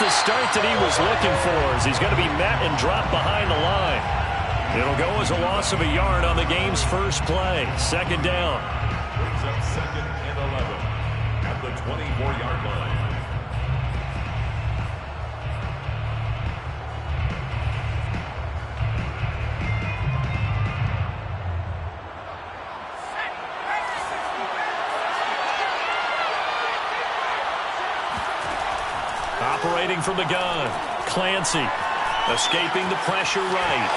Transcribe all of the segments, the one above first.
the start that he was looking for as he's going to be met and dropped behind the line. It'll go as a loss of a yard on the game's first play. Second down. Brings up 2nd and 11 at the 24-yard line. Operating from the gun, Clancy escaping the pressure right.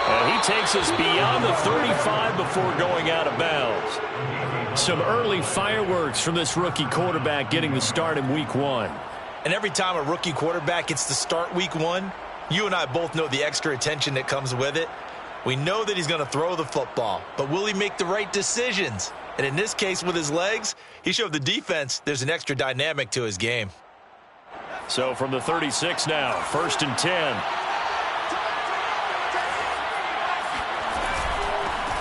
And he takes us beyond the 35 before going out of bounds. Some early fireworks from this rookie quarterback getting the start in week 1. And every time a rookie quarterback gets to start week 1, you and I both know the extra attention that comes with it. We know that he's going to throw the football, but will he make the right decisions? And in this case, with his legs, he showed the defense there's an extra dynamic to his game. So from the 36 now, 1st and 10.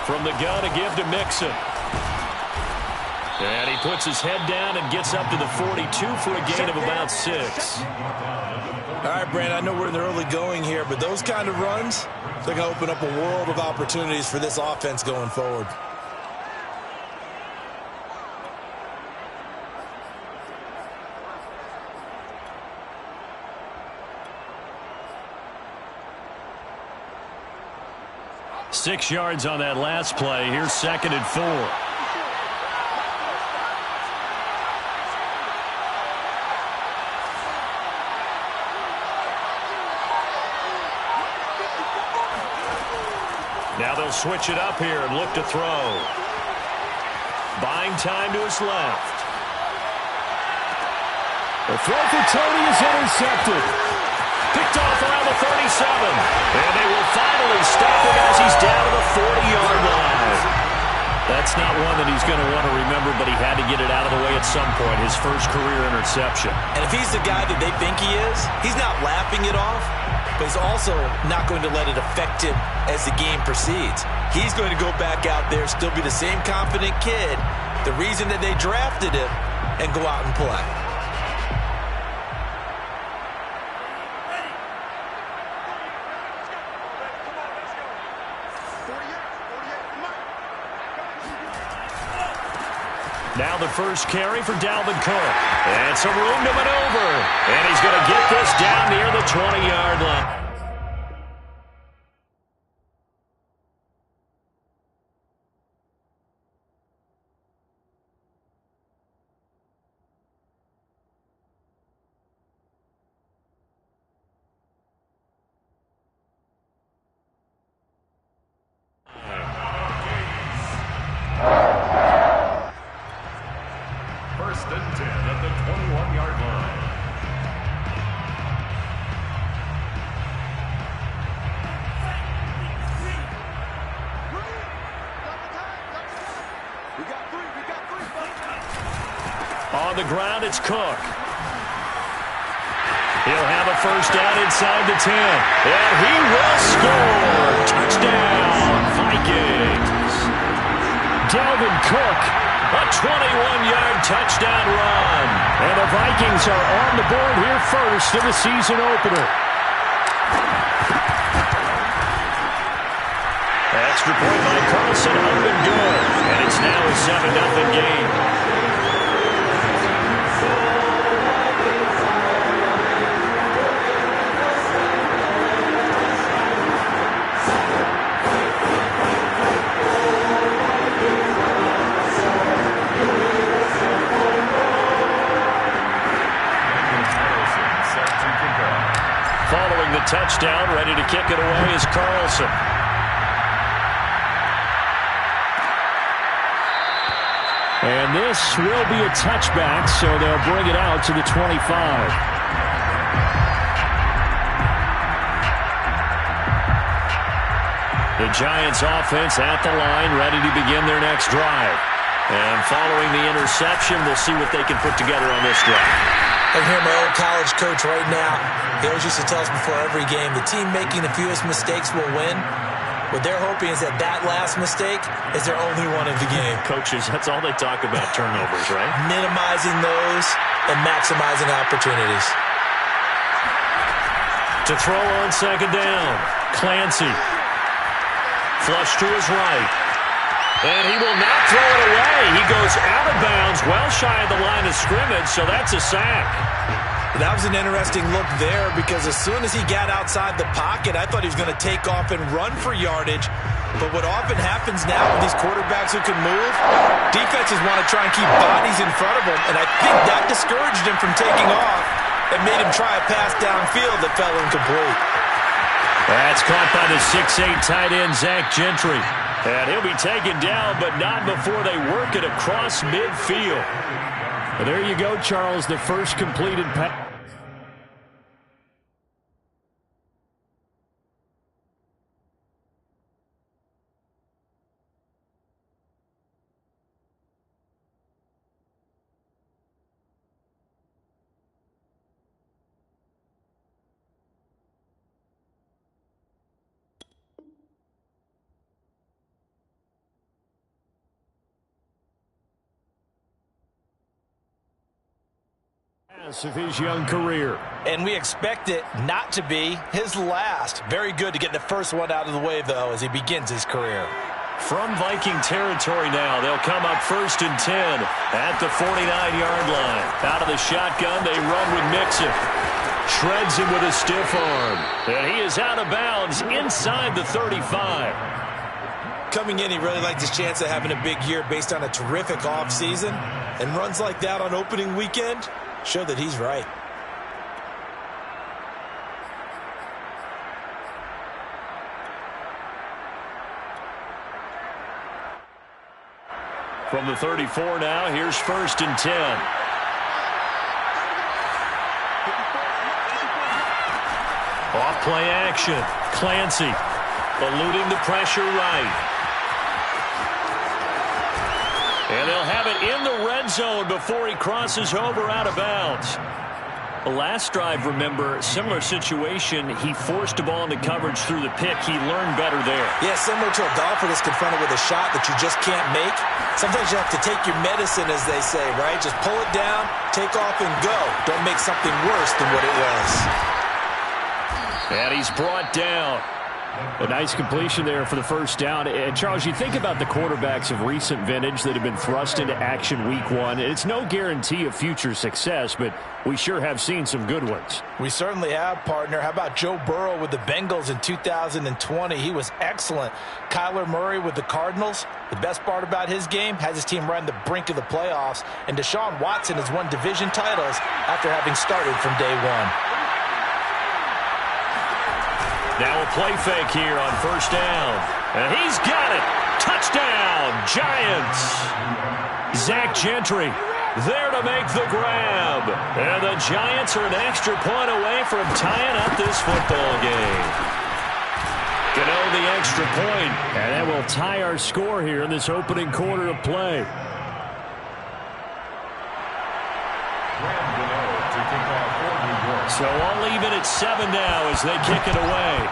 From the gun, a give to Mixon. And he puts his head down and gets up to the 42 for a gain of about 6. All right, Brandon, I know we're in the early going here, but those kind of runs, they're going to open up a world of opportunities for this offense going forward. Six yards on that last play. Here's 2nd and 4. Now they'll switch it up here and look to throw. Buying time to his left. The throw for Tony is intercepted. Picked off around the 37. And they will finally stop him as he's down to the 40-yard line. That's not one that he's going to want to remember, but he had to get it out of the way at some point, his first career interception. And if he's the guy that they think he is, he's not laughing it off, but he's also not going to let it affect him as the game proceeds. He's going to go back out there, still be the same confident kid, the reason that they drafted him, and go out and play. Now the first carry for Dalvin Cook. And some room to maneuver. And he's going to get this down near the 20-yard line. On the ground, it's Cook. He'll have a first down inside the 10. And he will score. Touchdown, Vikings. Dalvin Cook, a 21-yard touchdown run. And the Vikings are on the board here first in the season opener. Extra point by Carlson, up and good. And it's now a 7-0 game. Following the touchdown, ready to kick it away is Carlson. And this will be a touchback, so they'll bring it out to the 25. The Giants offense at the line, ready to begin their next drive. And following the interception, we'll see what they can put together on this drive. I hear my old college coach right now. He always used to tell us before every game, the team making the fewest mistakes will win. What they're hoping is that that last mistake is their only one of the game. Coaches, that's all they talk about, turnovers, right? Minimizing those and maximizing opportunities. To throw on second down. Clancy. Flush to his right. And he will not throw it away. He goes out of bounds, well shy of the line of scrimmage, so that's a sack. That was an interesting look there because as soon as he got outside the pocket, I thought he was going to take off and run for yardage. But what often happens now with these quarterbacks who can move, defenses want to try and keep bodies in front of them, and I think that discouraged him from taking off and made him try a pass downfield that fell incomplete. That's caught by the 6'8 tight end, Zach Gentry. And he'll be taken down, but not before they work it across midfield. And there you go, Charles, the first completed pass. Of his young career. And we expect it not to be his last. Very good to get the first one out of the way, though, as he begins his career. From Viking territory now, they'll come up 1st and 10 at the 49-yard line. Out of the shotgun, they run with Mixon. Shreds him with a stiff arm. And he is out of bounds inside the 35. Coming in, he really liked his chance of having a big year based on a terrific offseason. And runs like that on opening weekend show that he's right. From the 34 now, here's 1st and 10. Off play action. Clancy eluding the pressure right. And they'll have it in the red zone before he crosses over out of bounds. The last drive, remember, similar situation. He forced the ball into coverage through the pick. He learned better there. Yeah, similar to a golfer that's confronted with a shot that you just can't make. Sometimes you have to take your medicine, as they say, right? Just pull it down, take off, and go. Don't make something worse than what it was. And he's brought down. A nice completion there for the first down. And, Charles, you think about the quarterbacks of recent vintage that have been thrust into action week one. It's no guarantee of future success, but we sure have seen some good ones. We certainly have, partner. How about Joe Burrow with the Bengals in 2020? He was excellent. Kyler Murray with the Cardinals. The best part about his game, has his team right on the brink of the playoffs. And Deshaun Watson has won division titles after having started from day one. Now a play fake here on 1st down. And he's got it. Touchdown, Giants. Zach Gentry there to make the grab. And the Giants are an extra point away from tying up this football game. Gano the extra point. And that will tie our score here in this opening quarter of play. So I'll leave it at 7 now as they kick it away.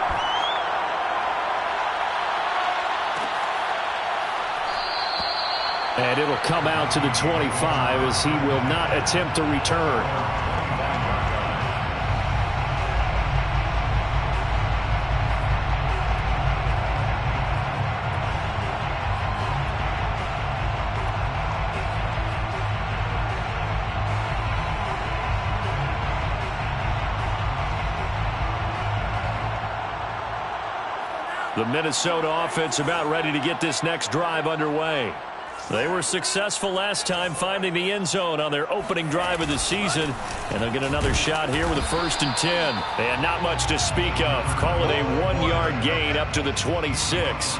And it'll come out to the 25 as he will not attempt to return. The Minnesota offense about ready to get this next drive underway. They were successful last time finding the end zone on their opening drive of the season. And they'll get another shot here with a 1st and 10. And not much to speak of. Call it a 1-yard gain up to the 26.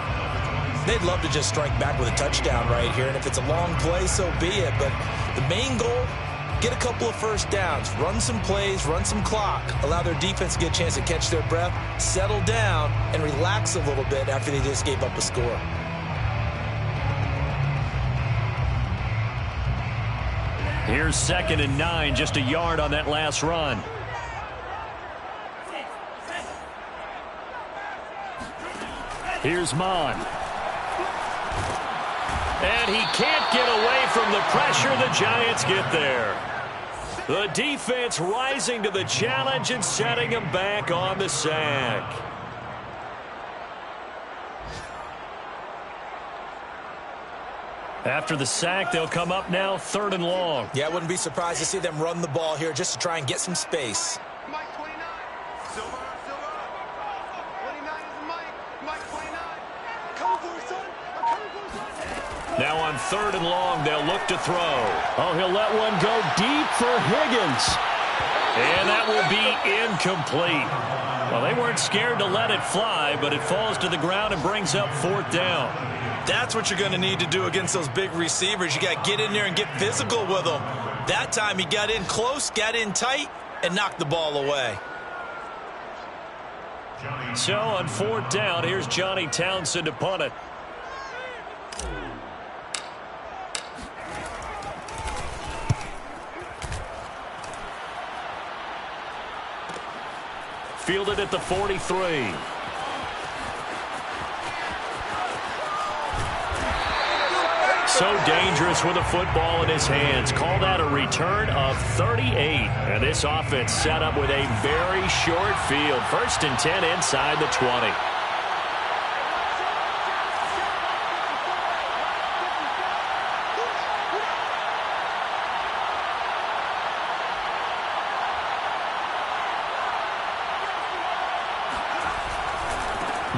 They'd love to just strike back with a touchdown right here. And if it's a long play, so be it. But the main goal, get a couple of first downs, run some plays, run some clock, allow their defense to get a chance to catch their breath, settle down, and relax a little bit after they just gave up a score. Here's 2nd and 9, just a yard on that last run. Here's Mon. And he can't get away from the pressure. The Giants get there. The defense rising to the challenge and setting him back on the sack. After the sack, they'll come up now 3rd and long. Yeah, I wouldn't be surprised to see them run the ball here just to try and get some space. Mike 29. Silver. 29 is Mike. Mike 29. Come for it, son. I'm coming for it, son. Now on 3rd and long, they'll look to throw. Oh, he'll let one go deep for Higgins. And that will be incomplete. Well, they weren't scared to let it fly, but it falls to the ground and brings up 4th down. That's what you're going to need to do against those big receivers. You got to get in there and get physical with them. That time he got in close, got in tight, and knocked the ball away. So on 4th down, here's Johnny Townsend to punt it. Fielded at the 43. So dangerous with a football in his hands. Call that a return of 38. And this offense set up with a very short field. 1st and 10 inside the 20.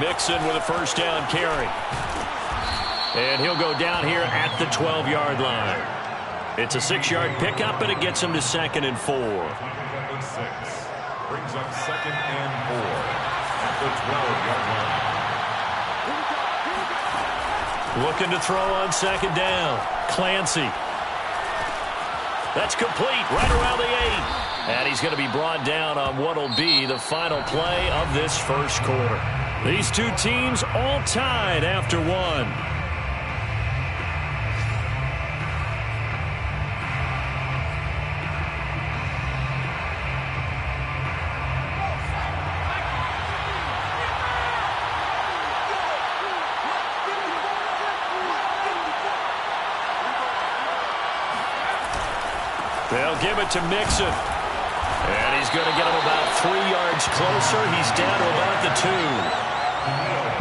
Mixon with a 1st down carry. And he'll go down here at the 12-yard line. It's a 6-yard pickup, and it gets him to 2nd and 4. Brings up 2nd and 4 at the 12-yard line. Looking to throw on 2nd down. Clancy. That's complete right around the 8. And he's going to be brought down on what will be the final play of this 1st quarter. These two teams all tied after 1. They'll give it to Mixon. And he's going to get him about 3 yards closer. He's down to about the 2.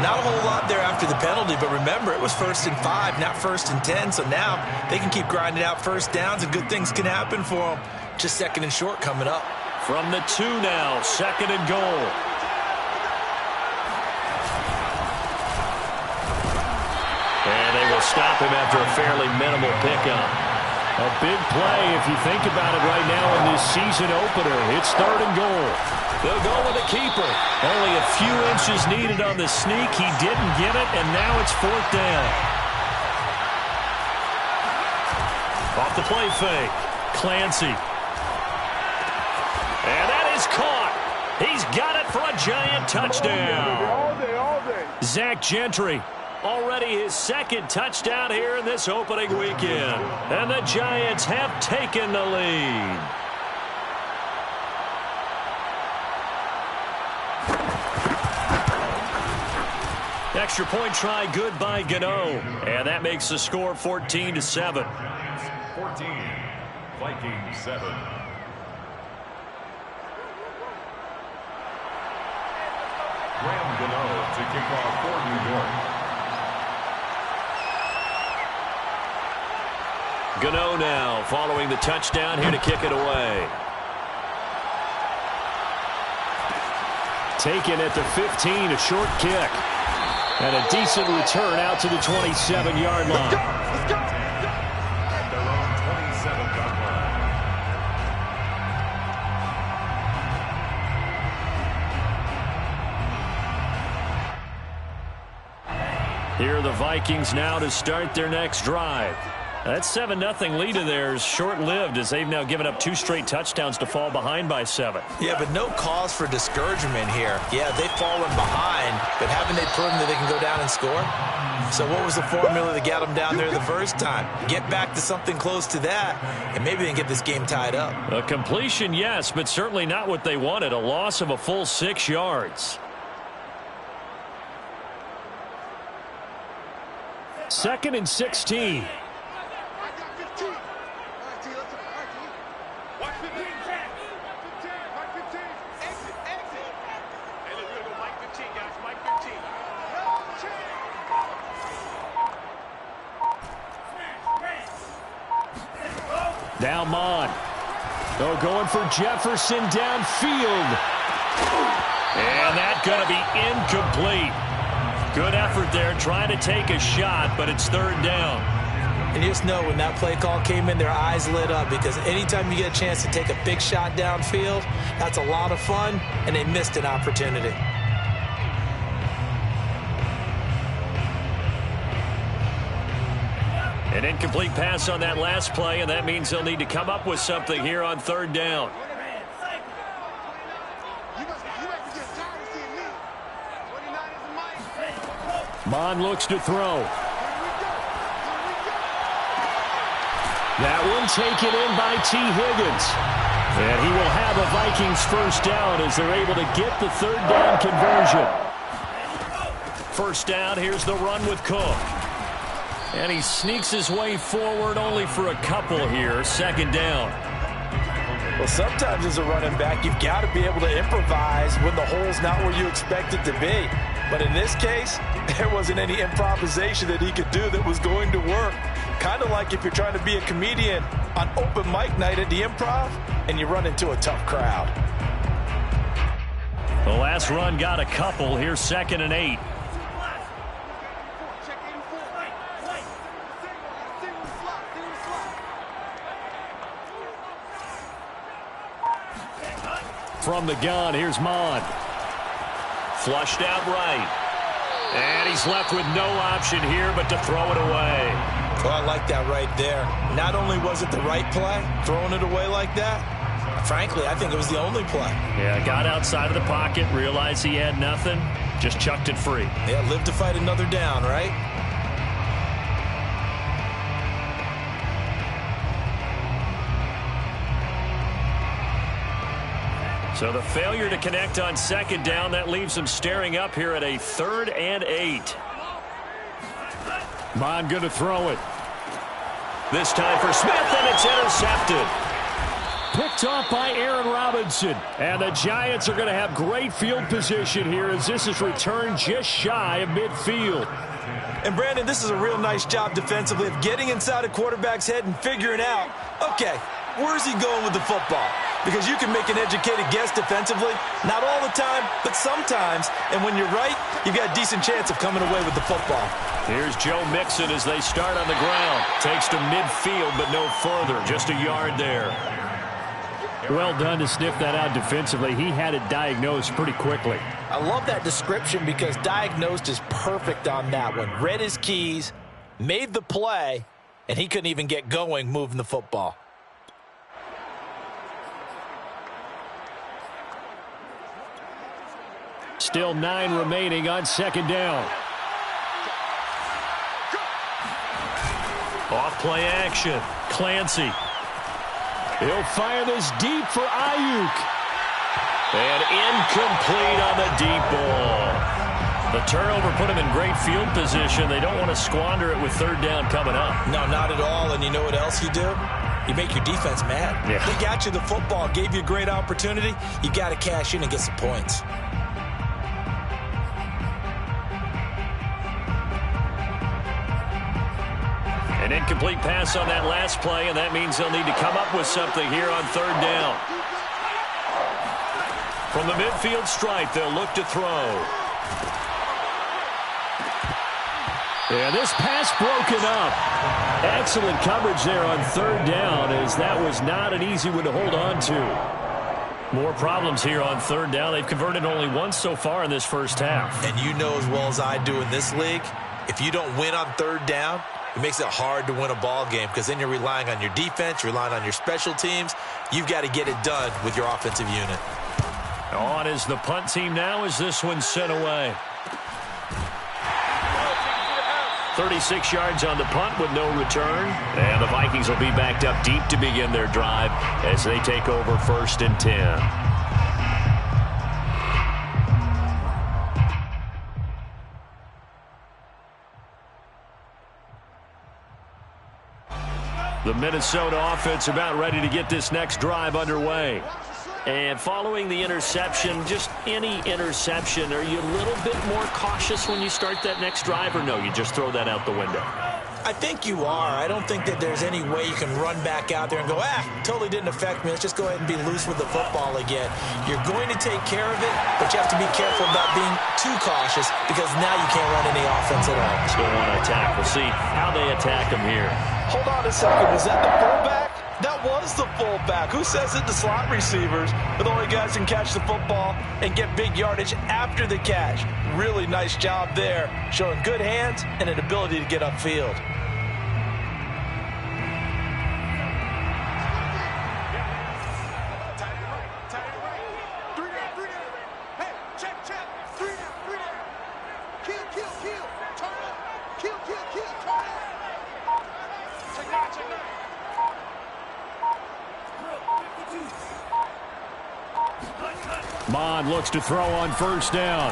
Not a whole lot there after the penalty, but remember, it was 1st and 5, not 1st and 10. So now they can keep grinding out 1st downs, and good things can happen for them. Just 2nd and short coming up. From the 2 now, 2nd and goal. And they will stop him after a fairly minimal pickup. A big play if you think about it right now in this season opener. It's 3rd and goal. They'll go with a keeper. Only a few inches needed on the sneak. He didn't get it, and now it's 4th down. Off the play fake. Clancy. And that is caught. He's got it for a giant touchdown. All day. Zach Gentry. Already his 2nd touchdown here in this opening weekend. And the Giants have taken the lead. Extra point try good by Gano. And that makes the score 14-7. 14, Vikings 7. Graham Gano to kick off for New York. Gano now following the touchdown here to kick it away. Taken at the 15, a short kick. And a decent return out to the 27-yard line. Let's go. At their own 27-yard line. Here are the Vikings now to start their next drive. That 7-0 lead of theirs short-lived as they've now given up 2 straight touchdowns to fall behind by 7. Yeah, but no cause for discouragement here. Yeah, they've fallen behind, but haven't they proven that they can go down and score? So what was the formula that got them down there the first time? Get back to something close to that, and maybe they can get this game tied up. A completion, yes, but certainly not what they wanted. A loss of a full 6 yards. 2nd and 16. Now Mon. Oh, going for Jefferson downfield. And that's going to be incomplete. Good effort there trying to take a shot, but it's third down. And you just know when that play call came in, their eyes lit up because anytime you get a chance to take a big shot downfield, that's a lot of fun, and they missed an opportunity. An incomplete pass on that last play, and that means they'll need to come up with something here on third down. Mon looks to throw. That one taken in by T. Higgins. And he will have a Vikings first down as they're able to get the third down conversion. First down, here's the run with Cook. And he sneaks his way forward only for a couple here. Second down. Well, sometimes as a running back, you've got to be able to improvise when the hole's not where you expect it to be. But in this case, there wasn't any improvisation that he could do that was going to work. Kind of like if you're trying to be a comedian on open mic night at the Improv and you run into a tough crowd. The last run got a couple. Here's 2nd and 8. From the gun, here's Mon. Flushed out right. And he's left with no option here but to throw it away. Well, I like that right there. Not only was it the right play, throwing it away like that, frankly, I think it was the only play. Yeah, got outside of the pocket, realized he had nothing, just chucked it free. Yeah, live to fight another down, right? So the failure to connect on second down, that leaves them staring up here at a 3rd and 8. Mon going to throw it. This time for Smith, and it's intercepted. Picked off by Aaron Robinson. And the Giants are going to have great field position here as this is returned just shy of midfield. And Brandon, this is a real nice job defensively of getting inside a quarterback's head and figuring out, okay, where's he going with the football? Because you can make an educated guess defensively. Not all the time, but sometimes. And when you're right, you've got a decent chance of coming away with the football. Here's Joe Mixon as they start on the ground. Takes to midfield, but no further. Just a yard there. Well done to sniff that out defensively. He had it diagnosed pretty quickly. I love that description because diagnosed is perfect on that one. Read his keys, made the play, and he couldn't even get going moving the football. Still 9 remaining on second down. Off play action. Clancy. He'll fire this deep for Ayuk. And incomplete on the deep ball. The turnover put him in great field position. They don't want to squander it with third down coming up. No, not at all. And you know what else you do? You make your defense mad. Yeah. They got you the football, gave you a great opportunity. You got to cash in and get some points. An incomplete pass on that last play, and that means they'll need to come up with something here on third down. From the midfield stripe, they'll look to throw. Yeah, this pass broken up. Excellent coverage there on third down, as that was not an easy one to hold on to. More problems here on third down. They've converted only once so far in this first half. And you know as well as I do in this league, if you don't win on third down, it makes it hard to win a ball game because then you're relying on your defense, relying on your special teams. You've got to get it done with your offensive unit. On is the punt team now as this one's sent away. 36 yards on the punt with no return. And the Vikings will be backed up deep to begin their drive as they take over 1st and 10. The Minnesota offense about ready to get this next drive underway. And following the interception, just any interception, are you a little bit more cautious when you start that next drive, or no, you just throw that out the window? I think you are. I don't think that there's any way you can run back out there and go, totally didn't affect me. Let's just go ahead and be loose with the football again. You're going to take care of it, but you have to be careful about being too cautious because now you can't run any offense at all. Still want to attack. We'll see how they attack him here. Hold on a second. Was that the fullback? That was the fullback. Who says it? The slot receivers are the only guys who can catch the football and get big yardage after the catch. Really nice job there, showing good hands and an ability to get upfield. Mond looks to throw on first down.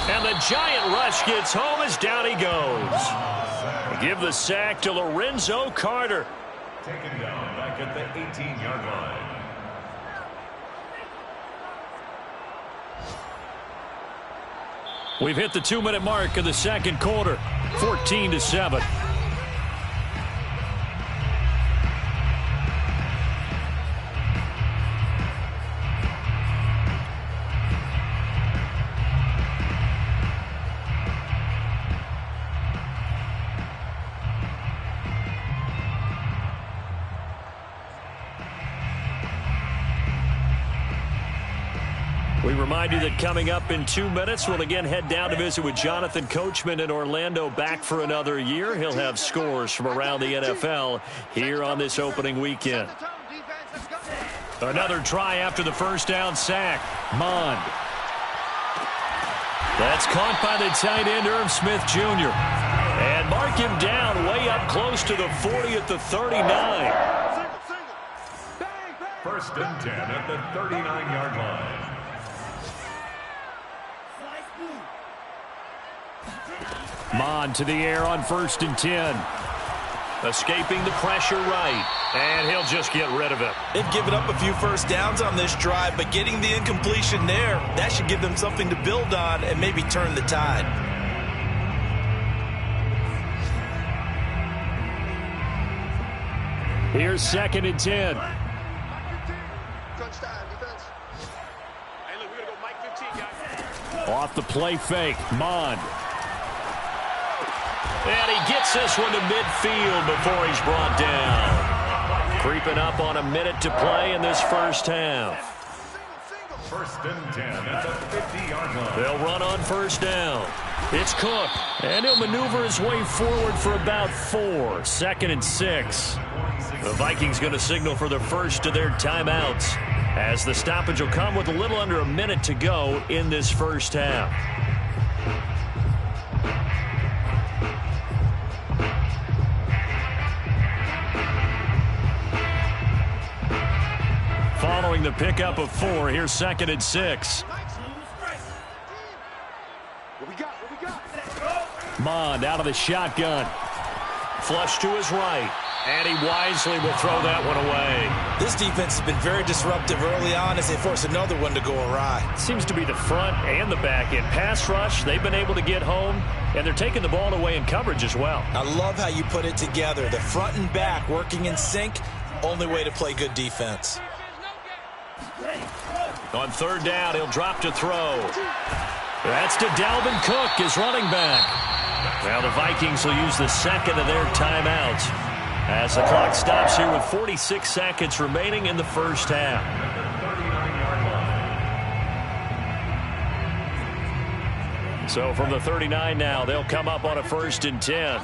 And the giant rush gets home as down he goes. Give the sack to Lorenzo Carter. Taken down back at the 18-yard line. We've hit the 2-minute mark of the second quarter. 14-7. We remind you that coming up in 2 minutes, we'll again head down to visit with Jonathan Coachman in Orlando, back for another year. He'll have scores from around the NFL here on this opening weekend. Another try after the first down sack. Mond. That's caught by the tight end, Irv Smith Jr. And mark him down way up close to the 40 at the 39. First and 10 at the 39-yard line. Mond to the air on first and 10. Escaping the pressure right. And he'll just get rid of it. They've given up a few first downs on this drive, but getting the incompletion there, that should give them something to build on and maybe turn the tide. Here's second and 10. Off the play fake, Mond. And he gets this one to midfield before he's brought down. Creeping up on a minute to play in this first half. First and 10 at the 50-yard line. They'll run on first down. It's Cook, and he'll maneuver his way forward for about 4. Second and 6. The Vikings going to signal for the first of their timeouts, as the stoppage will come with a little under a minute to go in this first half. Following the pickup of 4, here's second and 6. Mond out of the shotgun. Flush to his right. And he wisely will throw that one away. This defense has been very disruptive early on as they force another one to go awry. Seems to be the front and the back end. Pass rush, they've been able to get home, and they're taking the ball away in coverage as well. I love how you put it together. The front and back working in sync, only way to play good defense. On third down, he'll drop to throw. That's to Dalvin Cook, his running back. Now the Vikings will use the second of their timeouts as the clock stops here with 46 seconds remaining in the first half. So from the 39 now, they'll come up on a first and 10.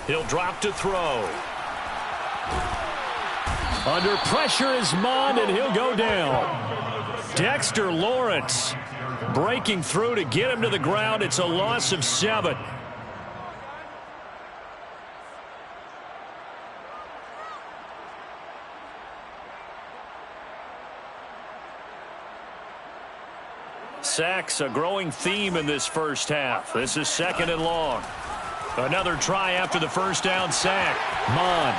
He'll drop to throw. Under pressure is Mond, and he'll go down. Dexter Lawrence breaking through to get him to the ground. It's a loss of 7. Sacks, a growing theme in this first half. This is second and long. Another try after the first down sack. Mond.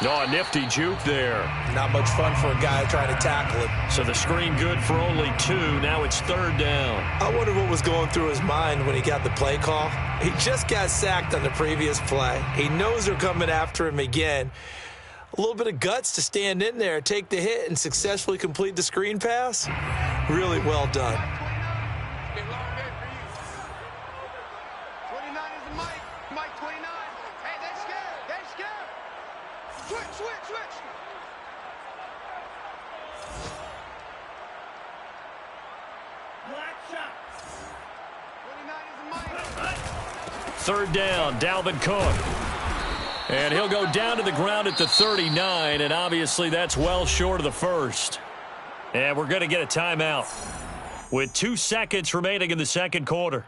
Oh, a nifty juke there. Not much fun for a guy trying to tackle it. So the screen good for only 2. Now it's third down. I wonder what was going through his mind when he got the play call. He just got sacked on the previous play. He knows they're coming after him again. A little bit of guts to stand in there, take the hit, and successfully complete the screen pass. Really well done. 29 is the Mike. Mike 29. Hey, they're scared. They're scared. Switch. Black shot. 29 is the Mike. Third down, Dalvin Cook. And he'll go down to the ground at the 39, and obviously that's well short of the first. And we're going to get a timeout with 2 seconds remaining in the second quarter.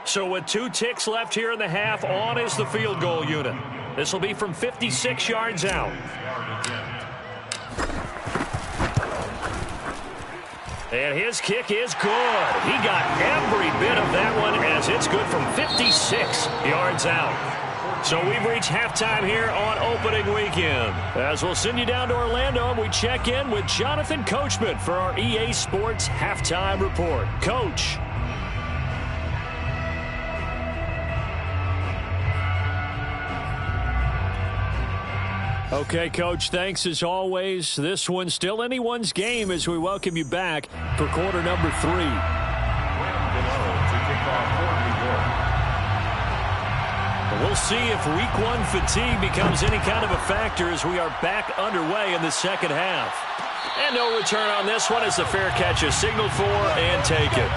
So with 2 ticks left here in the half, on is the field goal unit. This will be from 56 yards out. And his kick is good. He got every bit of that one as it's good from 56 yards out. So we've reached halftime here on opening weekend. As we'll send you down to Orlando, and we check in with Jonathan Coachman for our EA Sports Halftime Report. Coach. Okay, Coach, thanks as always. This one's still anyone's game as we welcome you back for quarter number 3. We'll see if week 1 fatigue becomes any kind of a factor as we are back underway in the second half. And no return on this one as the fair catch is signaled for and taken.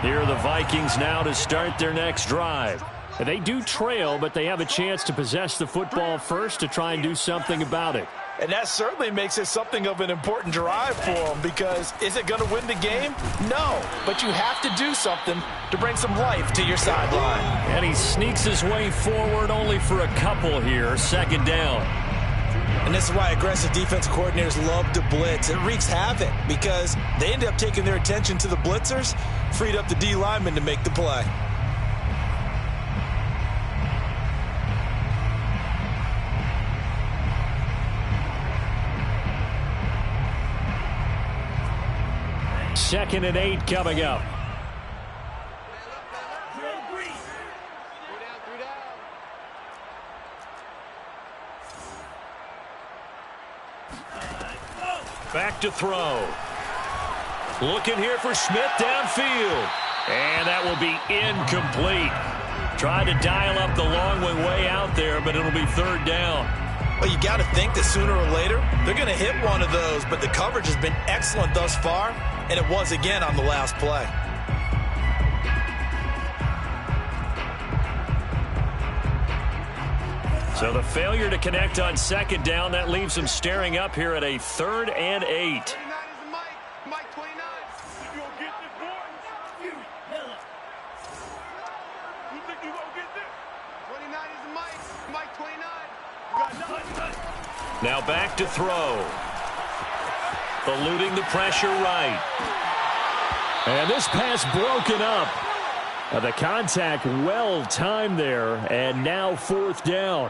Here are the Vikings now to start their next drive. They do trail, but they have a chance to possess the football first to try and do something about it. And that certainly makes it something of an important drive for them, because is it going to win the game? No, but you have to do something to bring some life to your sideline. And he sneaks his way forward only for a couple here, second down. And this is why aggressive defense coordinators love to blitz. It wreaks havoc because they end up taking their attention to the blitzers, freed up the D lineman to make the play. Second and 8 coming up. Back to throw. Looking here for Smith downfield. And that will be incomplete. Tried to dial up the long way out there, but it'll be third down. Well, you got to think that sooner or later they're going to hit one of those, but the coverage has been excellent thus far, and it was again on the last play. So the failure to connect on second down, that leaves them staring up here at a 3rd and 8. 29 is the Mike. Mike 29. You gonna get this, boy? You think you gonna get this? 29 is the Mike. Mike 29. Now back to throw. Eluding the pressure right. And this pass broken up. The contact well timed there, and now 4th down.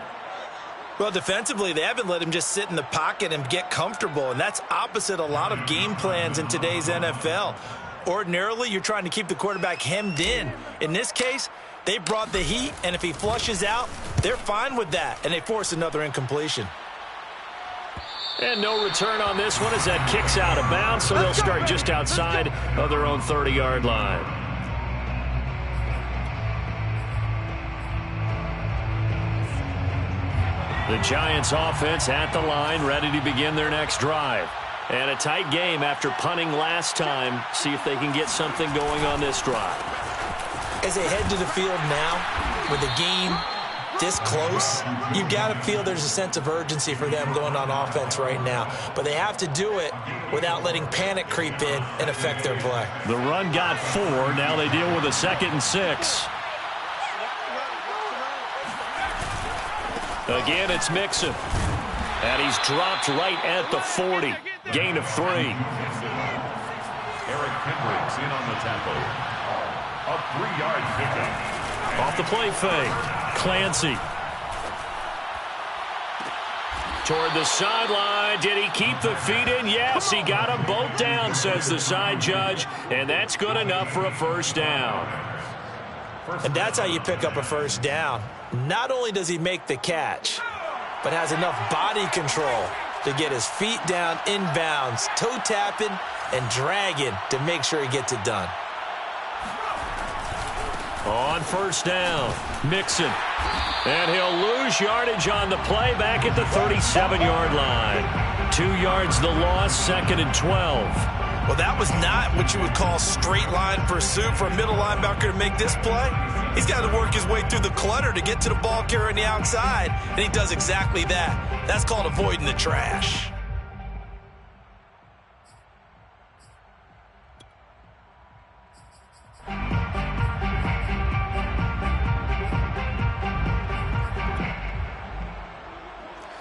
Well, defensively, they haven't let him just sit in the pocket and get comfortable, and that's opposite a lot of game plans in today's NFL. Ordinarily, you're trying to keep the quarterback hemmed in. In this case, they brought the heat, and if he flushes out, they're fine with that, and they force another incompletion. And no return on this one as that kicks out of bounds, so they'll start just outside of their own 30-yard line. The Giants offense at the line, ready to begin their next drive. And a tight game after punting last time. See if they can get something going on this drive. As they head to the field now with a game this close, you got to feel there's a sense of urgency for them going on offense right now. But they have to do it without letting panic creep in and affect their play. The run got 4. Now they deal with a 2nd and 6. Again, it's Mixon. And he's dropped right at the 40. Gain of 3. Eric Hendricks in on the tackle. A 3-yard pickup. Off the play fake. Clancy. Toward the sideline. Did he keep the feet in? Yes, he got them both down, says the side judge. And that's good enough for a first down. And that's how you pick up a first down. Not only does he make the catch, but has enough body control to get his feet down inbounds, toe tapping and dragging to make sure he gets it done. On first down, Mixon. And he'll lose yardage on the play back at the 37-yard line. 2 yards the loss, 2nd and 12. Well, that was not what you would call straight line pursuit for a middle linebacker to make this play. He's got to work his way through the clutter to get to the ball carrier on the outside, and he does exactly that. That's called avoiding the trash.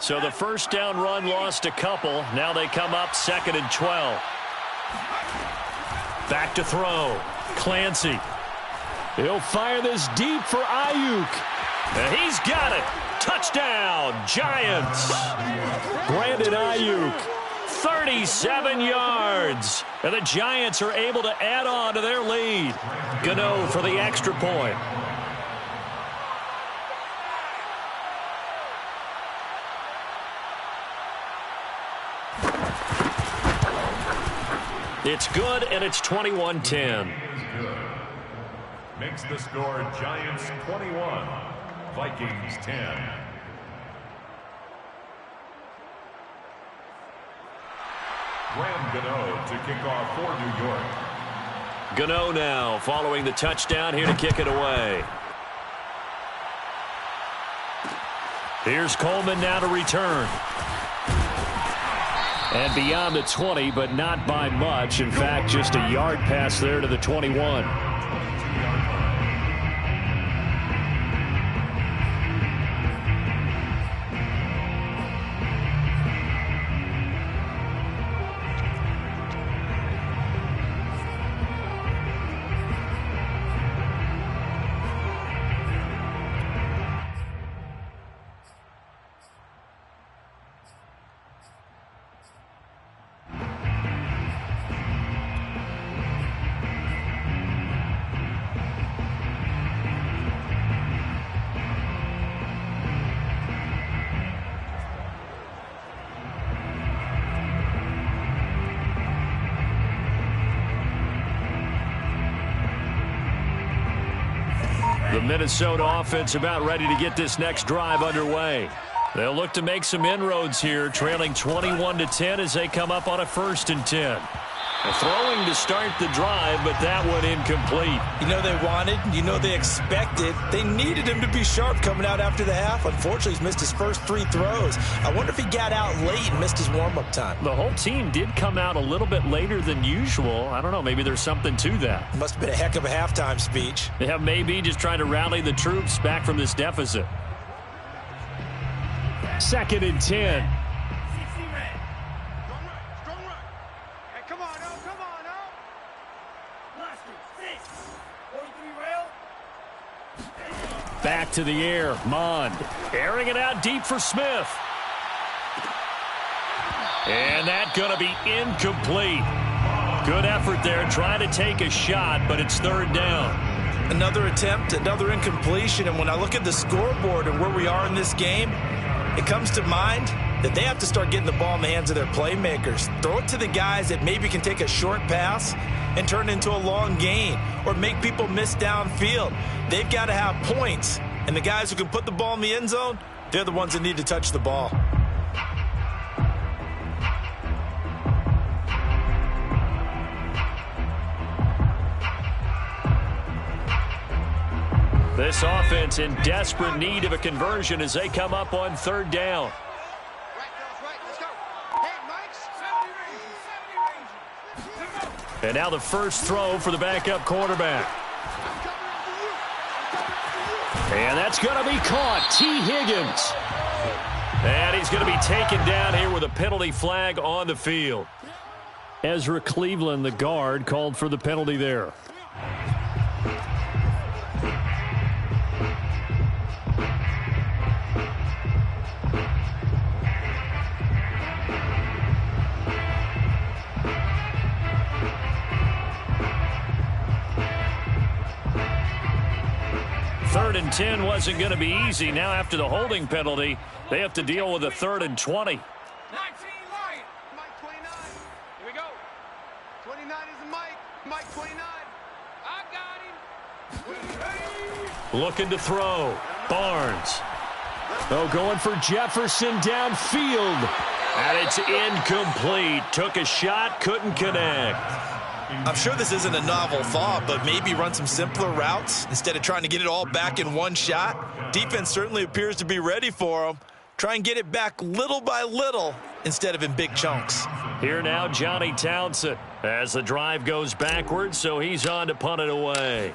So the first down run lost a couple. Now they come up 2nd and 12. Back to throw. Clancy. He'll fire this deep for Ayuk. And he's got it. Touchdown, Giants. Brandon Ayuk, 37 yards. And the Giants are able to add on to their lead. Gano for the extra point. It's good, and it's 21-10. Makes the score Giants 21, Vikings 10. Graham Gano to kick off for New York. Gano now following the touchdown here to kick it away. Here's Coleman now to return. And beyond the 20, but not by much. In fact, just a yard pass there to the 21. The Minnesota offense about ready to get this next drive underway. They'll look to make some inroads here, trailing 21-10 as they come up on a 1st and 10. Throwing to start the drive, but that one incomplete. You know they wanted, you know they expected. They needed him to be sharp coming out after the half. Unfortunately, he's missed his first 3 throws. I wonder if he got out late and missed his warm-up time. The whole team did come out a little bit later than usual. I don't know, maybe there's something to that. Must have been a heck of a halftime speech. Yeah, maybe just trying to rally the troops back from this deficit. 2nd and 10. Back to the air. Mond airing it out deep for Smith. And that's going to be incomplete. Good effort there trying to take a shot, but it's 3rd down. Another attempt, another incompletion. And when I look at the scoreboard and where we are in this game, it comes to mind that they have to start getting the ball in the hands of their playmakers. Throw it to the guys that maybe can take a short pass and turn it into a long gain or make people miss downfield. They've got to have points. And the guys who can put the ball in the end zone, they're the ones that need to touch the ball. This offense in desperate need of a conversion as they come up on third down. And now the first throw for the backup quarterback. And that's going to be caught. T. Higgins. And he's going to be taken down here with a penalty flag on the field. Ezra Cleveland, the guard, called for the penalty there. Third and 10 wasn't going to be easy. Now after the holding penalty, they have to deal with a 3rd and 20. 19, Mike 29. Here we go. 29 is Mike 29. I got him. Looking to throw. Barnes. Oh, going for Jefferson downfield. And it's incomplete. Took a shot, couldn't connect. I'm sure this isn't a novel thought, but maybe run some simpler routes instead of trying to get it all back in one shot. Defense certainly appears to be ready for them. Try and get it back little by little instead of in big chunks. Here now, Johnny Townsend, as the drive goes backwards, so he's on to punt it away.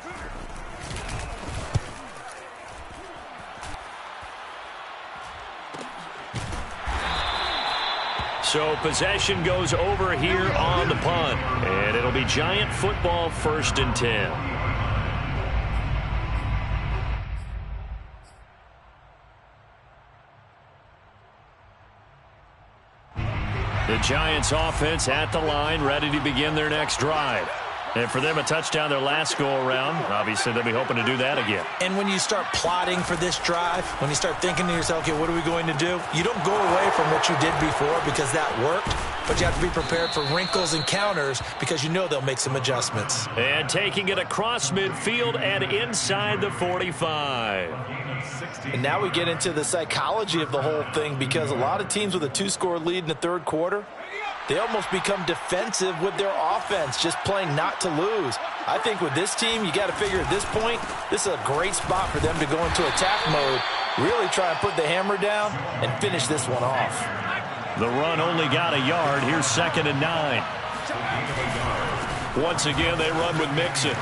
So possession goes over here on the punt. And it'll be Giant football, 1st and 10. The Giants offense at the line, ready to begin their next drive. And for them, a touchdown their last go-around. Obviously, they'll be hoping to do that again. And when you start plotting for this drive, when you start thinking to yourself, okay, what are we going to do? You don't go away from what you did before because that worked, but you have to be prepared for wrinkles and counters because you know they'll make some adjustments. And taking it across midfield and inside the 45. And now we get into the psychology of the whole thing because a lot of teams with a 2-score lead in the 3rd quarter, they almost become defensive with their offense, just playing not to lose. I think with this team, you got to figure at this point, this is a great spot for them to go into attack mode, really try and put the hammer down and finish this one off. The run only got a yard. Here's 2nd and 9. Once again, they run with Mixon.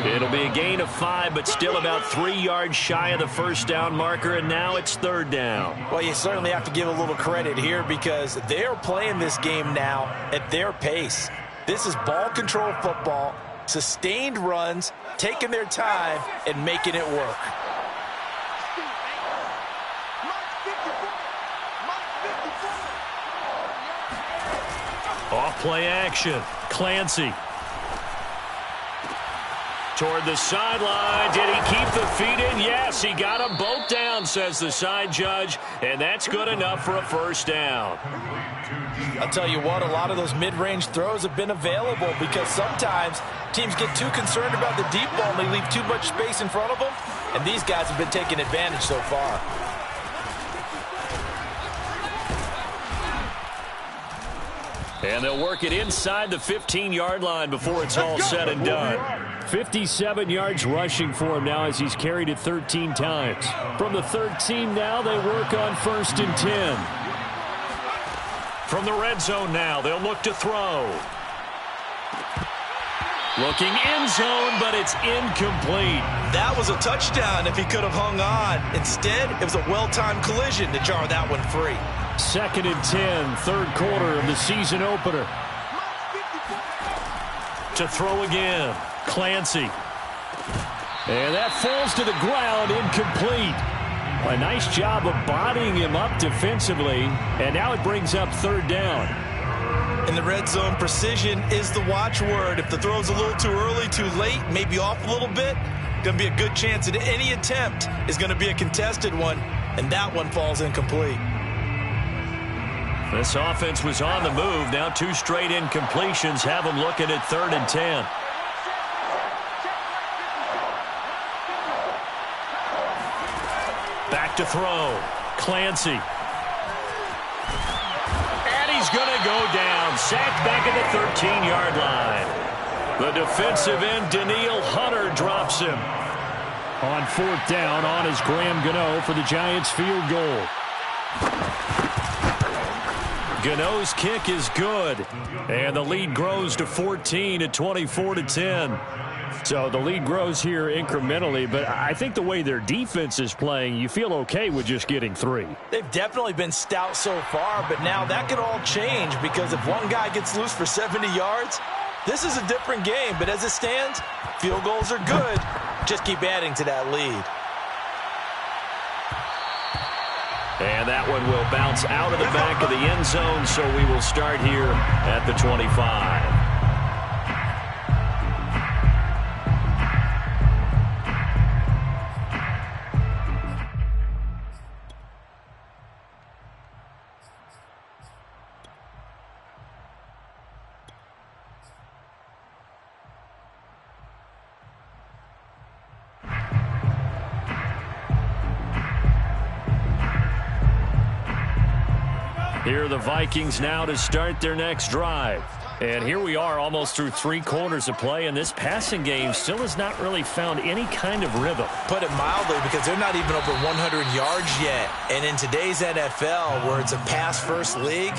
It'll be a gain of 5, but still about 3 yards shy of the first down marker, and now it's 3rd down. Well, you certainly have to give a little credit here because they're playing this game now at their pace. This is ball control football, sustained runs, taking their time, and making it work. Off play action. Clancy. Toward the sideline. Did he keep the feet in? Yes, he got them both down, says the side judge, and that's good enough for a 1st down. I'll tell you what, a lot of those mid-range throws have been available because sometimes teams get too concerned about the deep ball and they leave too much space in front of them, and these guys have been taking advantage so far. And they'll work it inside the 15-yard line before it's all said and done. 57 yards rushing for him now as he's carried it 13 times. From the 13 now, they work on 1st and 10. From the red zone now, they'll look to throw. Looking end zone, but it's incomplete. That was a touchdown if he could have hung on. Instead, it was a well-timed collision to jar that one free. 2nd and 10, 3rd quarter of the season opener. To throw again, Clancy. And that falls to the ground, incomplete. A nice job of bodying him up defensively, and now it brings up 3rd down. In the red zone, precision is the watchword. If the throw's a little too early, too late, maybe off a little bit, going to be a good chance that any attempt is going to be a contested one, and that one falls incomplete. This offense was on the move. Now 2 straight incompletions have them looking at 3rd and 10. Back to throw. Clancy. And he's going to go down. Sacked back at the 13-yard line. The defensive end, Danielle Hunter, drops him. On 4th down, on is Graham Gano for the Giants field goal. Gano's kick is good. And the lead grows to 14 at 24-10. So the lead grows here incrementally, but I think the way their defense is playing, you feel okay with just getting 3. They've definitely been stout so far, but now that could all change because if one guy gets loose for 70 yards, this is a different game. But as it stands, field goals are good. Just keep adding to that lead. And that one will bounce out of the back of the end zone, so we will start here at the 25. Here are the Vikings now to start their next drive. And here we are almost through 3 quarters of play, and this passing game still has not really found any kind of rhythm. Put it mildly, because they're not even over 100 yards yet. And in today's NFL, where it's a pass-first league,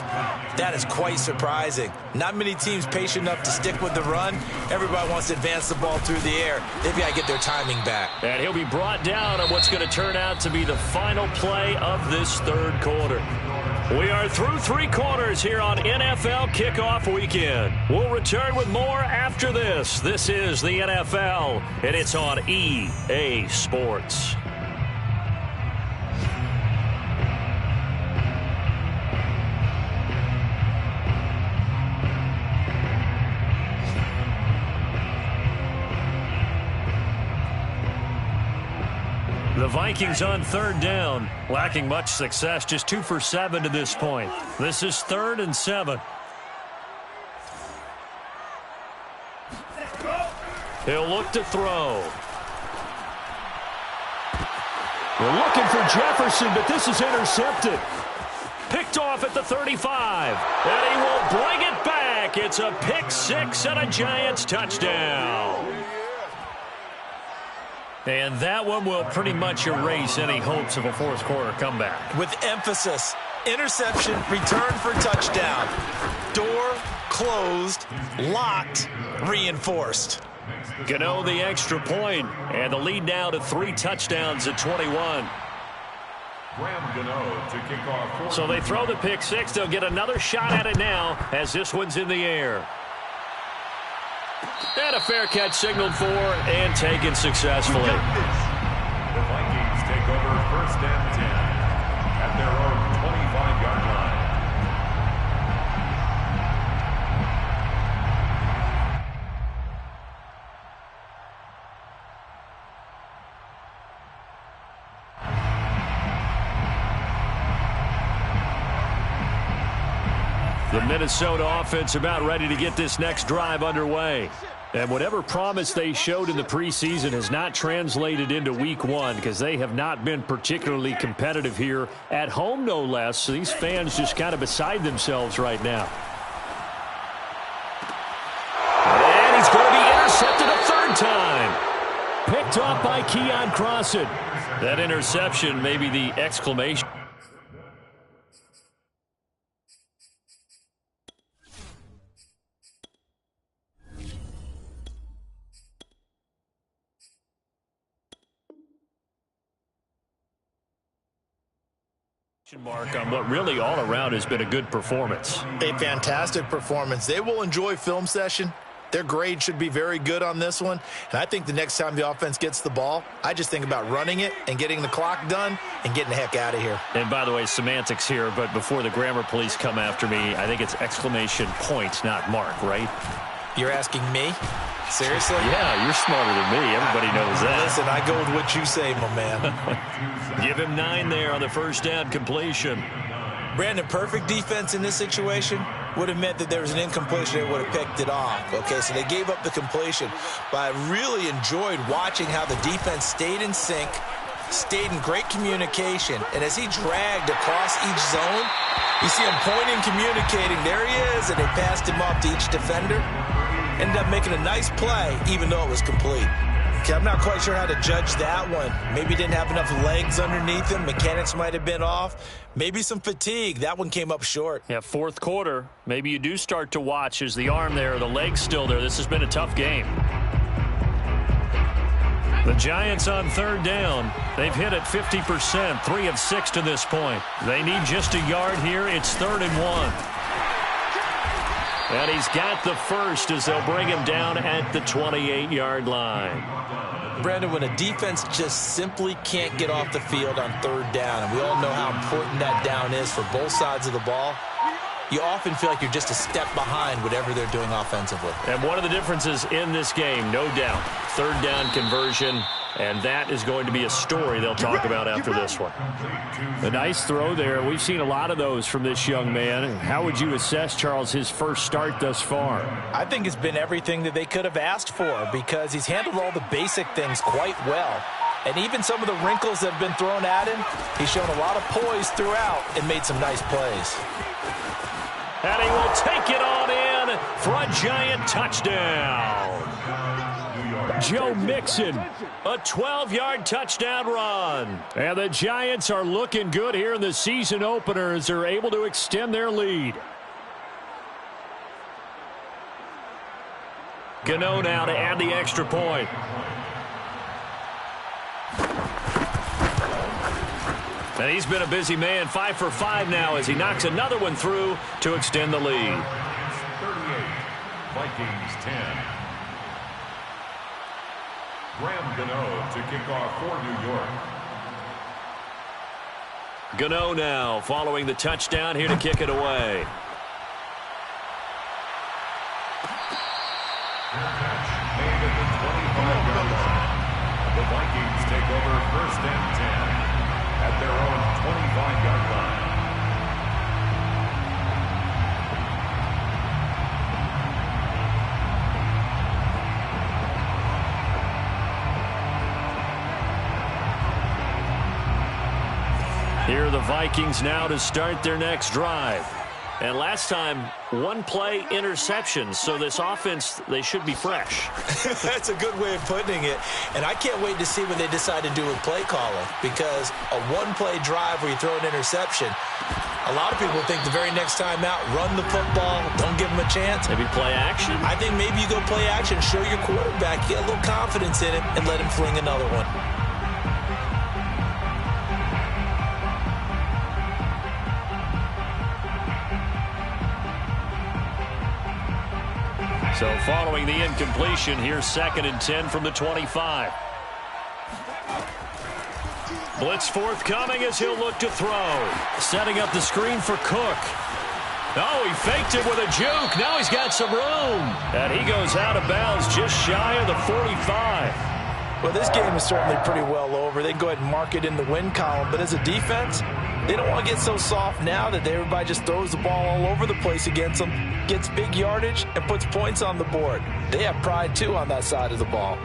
that is quite surprising. Not many teams patient enough to stick with the run. Everybody wants to advance the ball through the air. They've got to get their timing back. And he'll be brought down on what's going to turn out to be the final play of this 3rd quarter. We are through 3 quarters here on NFL Kickoff Weekend. We'll return with more after this. This is the NFL, and it's on EA Sports. The Vikings on 3rd down, lacking much success, just 2 for 7 to this point. This is 3rd and 7. He'll look to throw. We're looking for Jefferson, but this is intercepted. Picked off at the 35, and he will bring it back. It's a pick 6 and a Giants touchdown. And that one will pretty much erase any hopes of a 4th quarter comeback. With emphasis, interception, return for touchdown. Door closed, locked, reinforced. Gano the extra point, and the lead now to 3 touchdowns at 21. So they throw the pick 6. They'll get another shot at it now as this one's in the air. And a fair catch signaled for and taken successfully. The Vikings take over 1st and 10 at their own 25-yard line. The Minnesota offense about ready to get this next drive underway. And whatever promise they showed in the preseason has not translated into week 1 because they have not been particularly competitive here at home, no less. So these fans just kind of beside themselves right now. And he's going to be intercepted a 3rd time. Picked off by Keon Crossan. That interception may be the exclamation mark on what really all around has been a good performance. A fantastic performance. They will enjoy film session. Their grade should be very good on this one. And I think the next time the offense gets the ball, I just think about running it and getting the clock done and getting the heck out of here. And by the way, semantics here, but before the grammar police come after me, I think it's exclamation point, not mark, right? You're asking me? Seriously? Yeah, you're smarter than me. Everybody knows that. Listen, I go with what you say, my man. Give him 9 there on the 1st down completion. Brandon, perfect defense in this situation would have meant that there was an incompletion. They would have picked it off. Okay, so they gave up the completion. But I really enjoyed watching how the defense stayed in sync, stayed in great communication. And as he dragged across each zone, you see him pointing, communicating. There he is, and they passed him off to each defender. Ended up making a nice play, even though it was complete. Okay, I'm not quite sure how to judge that one. Maybe didn't have enough legs underneath him. Mechanics might have been off. Maybe some fatigue. That one came up short. Yeah, fourth quarter. Maybe you do start to watch as the arm there, the leg's still there. This has been a tough game. The Giants on third down. They've hit it 50%, 3 of 6 to this point. They need just a yard here. It's 3rd and 1. And he's got the first as they'll bring him down at the 28-yard line. Brandon, when a defense just simply can't get off the field on third down, and we all know how important that down is for both sides of the ball, you often feel like you're just a step behind whatever they're doing offensively. And one of the differences in this game, no doubt, third down conversion, and that is going to be a story they'll talk about after this one. A nice throw there. We've seen a lot of those from this young man. How would you assess, Charles, his first start thus far? I think it's been everything that they could have asked for because he's handled all the basic things quite well. And even some of the wrinkles that have been thrown at him, he's shown a lot of poise throughout and made some nice plays. And he will take it on in for a Giant touchdown. Joe Mixon, a 12-yard touchdown run. And the Giants are looking good here in the season opener as they're able to extend their lead. Gano now to add the extra point. And he's been a busy man, 5 for 5 now as he knocks another one through to extend the lead. 38, Vikings 10. Graham Gano to kick off for New York. Gano now following the touchdown here to kick it away. Catch made at the 25-yard line. The Vikings take over 1st and 10 at their own 25-yard line. Here are the Vikings now to start their next drive. And last time, one-play interception. So this offense, they should be fresh. That's a good way of putting it. And I can't wait to see what they decide to do with play calling because a one-play drive where you throw an interception, a lot of people think the very next time out, run the football, don't give them a chance. Maybe play action? I think maybe you go play action, show your quarterback, get a little confidence in him, and let him fling another one. So following the incompletion, here's 2nd and 10 from the 25. Blitz forthcoming as he'll look to throw. Setting up the screen for Cook. Oh, he faked it with a juke. Now he's got some room. And he goes out of bounds just shy of the 45. Well, this game is certainly pretty well over. They can go ahead and mark it in the win column. But as a defense, they don't want to get so soft now that everybody just throws the ball all over the place against them, gets big yardage, and puts points on the board. They have pride, too, on that side of the ball.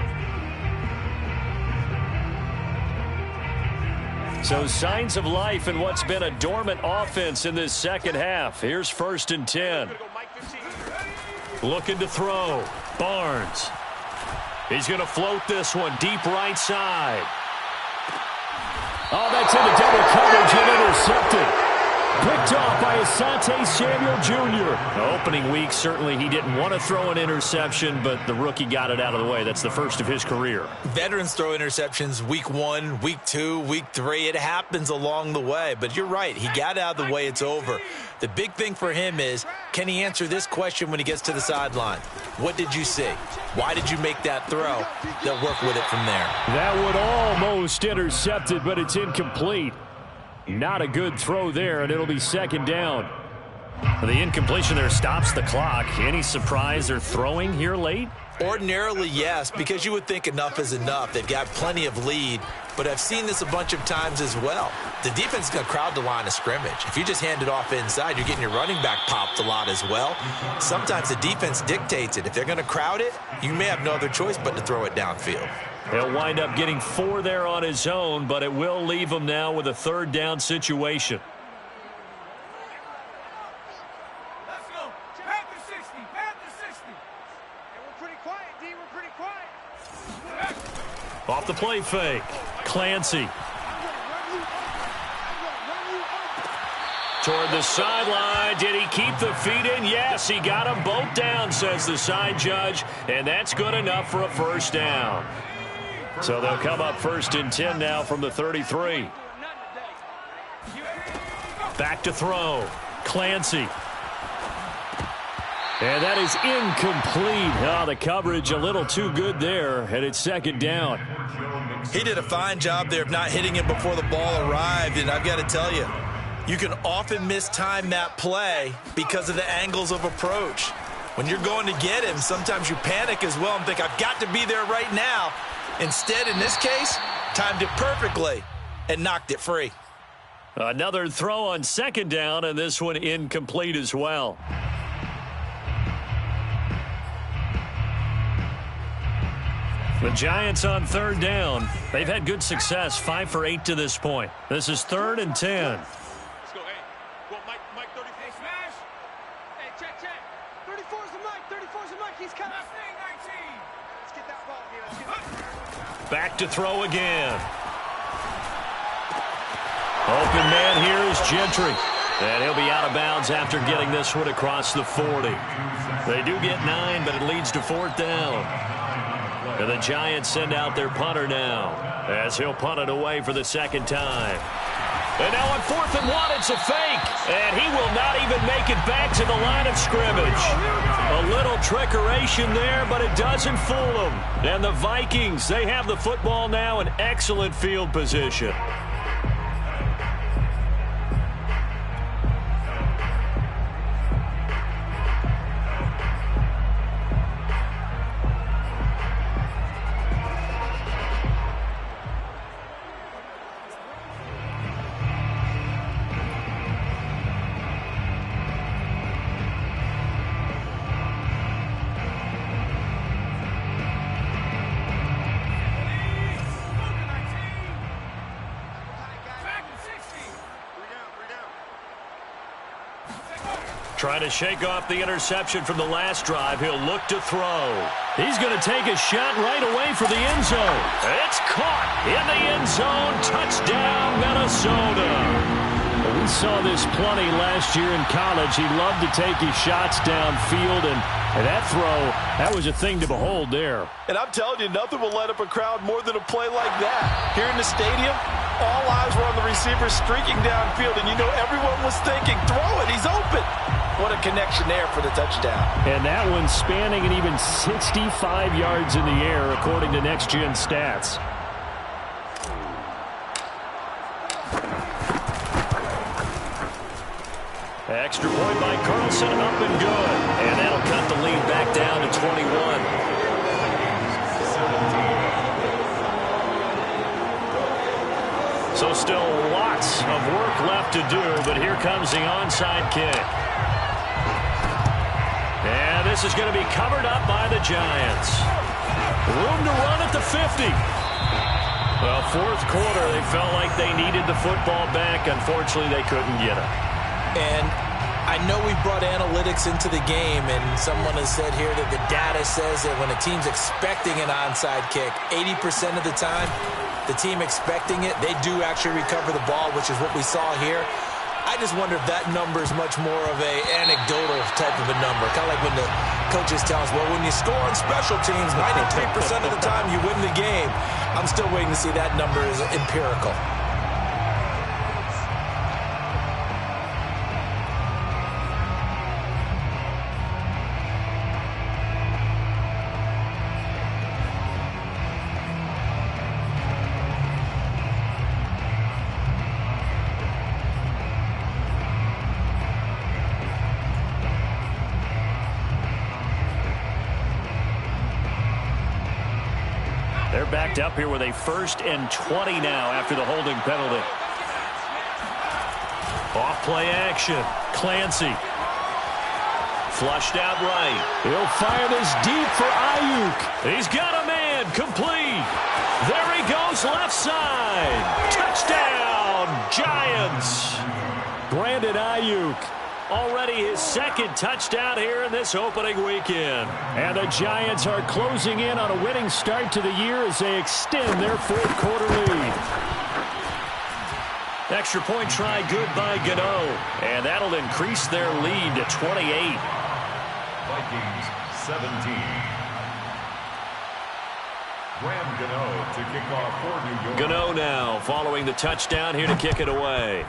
So signs of life in what's been a dormant offense in this second half. Here's 1st and 10. Looking to throw. Barnes. He's going to float this one deep right side. Oh, that's into double coverage and intercepted. Picked off by Asante Samuel Jr. The opening week, certainly he didn't want to throw an interception, but the rookie got it out of the way. That's the first of his career. Veterans throw interceptions week 1, week 2, week 3. It happens along the way. But you're right. He got out of the way. It's over. The big thing for him is, can he answer this question when he gets to the sideline? What did you see? Why did you make that throw? They'll work with it from there. That would almost intercepted, but it's incomplete. Not a good throw there, and it'll be 2nd down. The incompletion there stops the clock. Any surprise they're throwing here late? Ordinarily, yes, because you would think enough is enough. They've got plenty of lead, but I've seen this a bunch of times as well. The defense is going to crowd the line of scrimmage. If you just hand it off inside, you're getting your running back popped a lot as well. Sometimes the defense dictates it. If they're going to crowd it, you may have no other choice but to throw it downfield. He'll wind up getting 4 there on his own, but it will leave him now with a 3rd down situation. Let's go. Panther 60. Panther 60. Off the play fake. Clancy. Toward the sideline. Did he keep the feet in? Yes, he got them both down, says the side judge. And that's good enough for a first down. So they'll come up 1st and 10 now from the 33. Back to throw. Clancy. And that is incomplete. Oh, the coverage a little too good there, and it's 2nd down. He did a fine job there of not hitting him before the ball arrived, and I've got to tell you, you can often mistime that play because of the angles of approach. When you're going to get him, sometimes you panic as well and think, I've got to be there right now. Instead, in this case, timed it perfectly and knocked it free. Another throw on 2nd down, and this one incomplete as well. The Giants on 3rd down. They've had good success, 5 for 8 to this point. This is 3rd and 10. Let's go, hey. Go, Mike 34. Hey, smash. Hey, check. 34's the Mike. 34's the Mike. He's coming. 19. Let's get that ball here. Let's get it. Back to throw again. Open man here is Gentry. And he'll be out of bounds after getting this one across the 40. They do get 9, but it leads to 4th down. And the Giants send out their punter now as he'll punt it away for the 2nd time. And now on 4th and 1, it's a fake. And he will not even make it back to the line of scrimmage. A little trickeration there, but it doesn't fool them. And the Vikings, they have the football now in excellent field position. Trying to shake off the interception from the last drive. He'll look to throw. He's going to take a shot right away for the end zone. It's caught in the end zone. Touchdown, Minnesota. We saw this plenty last year in college. He loved to take his shots downfield, and that throw, that was a thing to behold there. And I'm telling you, nothing will light up a crowd more than a play like that. Here in the stadium, all eyes were on the receiver streaking downfield, and you know everyone was thinking, throw it, he's open. What a connection there for the touchdown. And that one spanning an even 65 yards in the air, according to Next Gen Stats. Extra point by Carlson, up and good. And that'll cut the lead back down to 21. So still lots of work left to do, but here comes the onside kick. And this is going to be covered up by the Giants. Room to run at the 50. Well, 4th quarter, they felt like they needed the football back. Unfortunately, they couldn't get it. And I know we brought analytics into the game, and someone has said here that the data says that when a team's expecting an onside kick, 80% of the time, the team expecting it, they do actually recover the ball, which is what we saw here. I just wonder if that number is much more of a anecdotal type of a number. Kind of like when the coaches tell us, well, when you score on special teams, 93% of the time you win the game. I'm still waiting to see that number is empirical. They're backed up here with a 1st and 20 now after the holding penalty. Off play action. Clancy. Flushed out right. He'll fire this deep for Ayuk. He's got a man. Complete. There he goes left side. Touchdown, Giants. Brandon Ayuk. Already his second touchdown here in this opening weekend. And the Giants are closing in on a winning start to the year as they extend their fourth quarter lead. Extra point try good by Gano. And that'll increase their lead to 28. Vikings 17. Graham Gano to kick off for New York. Gano now following the touchdown here to kick it away.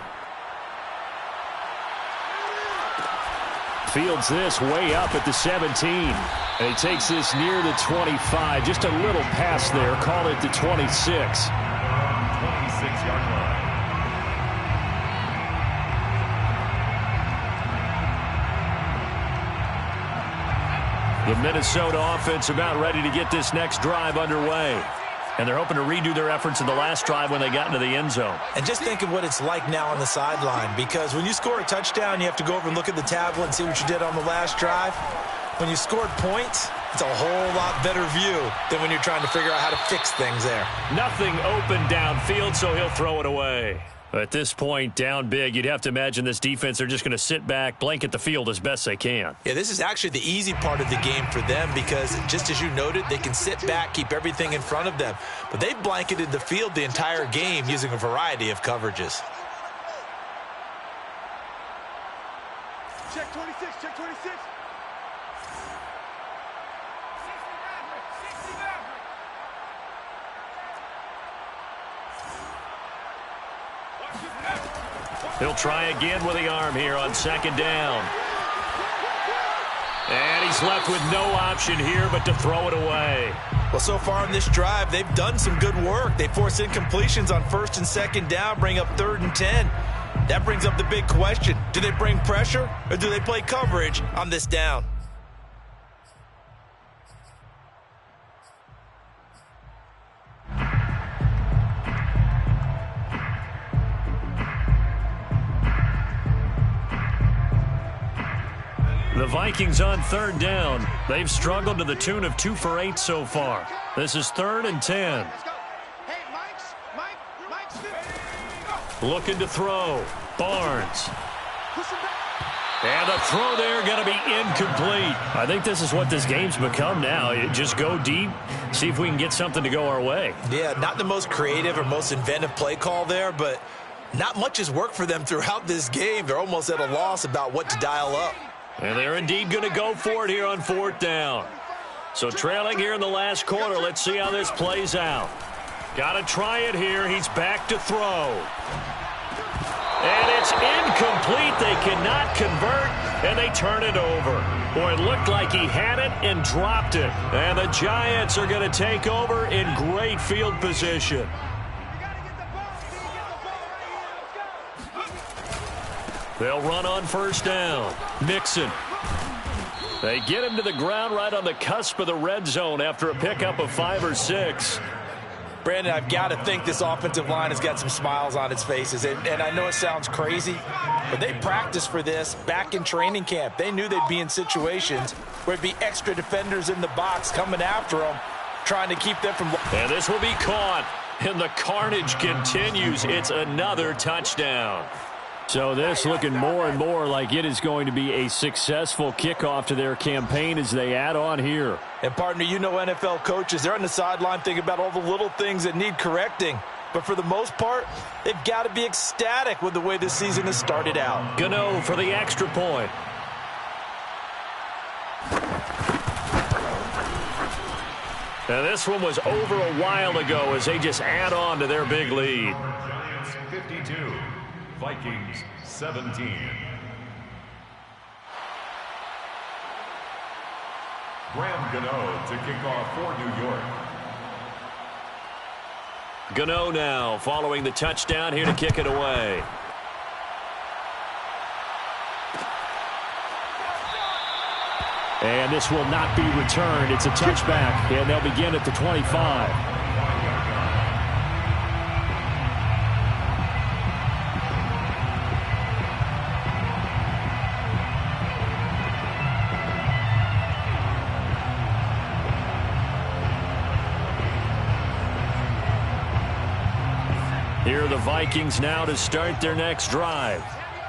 Fields this way up at the 17. And he takes this near the 25. Just a little pass there. Call it the 26. 26-yard line. The Minnesota offense about ready to get this next drive underway. And they're hoping to redo their efforts in the last drive when they got into the end zone. And just think of what it's like now on the sideline, because when you score a touchdown, you have to go over and look at the tablet and see what you did on the last drive. When you scored points, it's a whole lot better view than when you're trying to figure out how to fix things there. Nothing open downfield, so he'll throw it away. At this point, down big, you'd have to imagine this defense, they're just going to sit back, blanket the field as best they can. Yeah, this is actually the easy part of the game for them because, just as you noted, they can sit back, keep everything in front of them. But they've blanketed the field the entire game using a variety of coverages. Check 26, check 26. He'll try again with the arm here on second down. And he's left with no option here but to throw it away. Well, so far in this drive, they've done some good work. They force incompletions on first and second down, bring up 3rd and 10. That brings up the big question. Do they bring pressure or do they play coverage on this down? The Vikings on 3rd down. They've struggled to the tune of 2 for 8 so far. This is 3rd and 10. Looking to throw. Barnes. And the throw there going to be incomplete. I think this is what this game's become now. Just go deep, see if we can get something to go our way. Yeah, not the most creative or most inventive play call there, but not much has worked for them throughout this game. They're almost at a loss about what to dial up. And they're indeed going to go for it here on 4th down. So trailing here in the last quarter, let's see how this plays out. Got to try it here. He's back to throw. And it's incomplete. They cannot convert, and they turn it over. Boy, it looked like he had it and dropped it. And the Giants are going to take over in great field position. They'll run on 1st down. Mixon. They get him to the ground right on the cusp of the red zone after a pickup of 5 or 6. Brandon, I've got to think this offensive line has got some smiles on its faces. And I know it sounds crazy, but they practiced for this back in training camp. They knew they'd be in situations where it'd be extra defenders in the box coming after them, trying to keep them from... And this will be caught, and the carnage continues. It's another touchdown. So this looking more and more like it is going to be a successful kickoff to their campaign as they add on here. And, partner, you know NFL coaches, they're on the sideline thinking about all the little things that need correcting. But for the most part, they've got to be ecstatic with the way this season has started out. Gano for the extra point. And this one was over a while ago as they just add on to their big lead. Giants 52. Vikings 17. Graham Gano to kick off for New York. Gano now following the touchdown here to kick it away. And this will not be returned. It's a touchback, and they'll begin at the 25. Here are the Vikings now to start their next drive.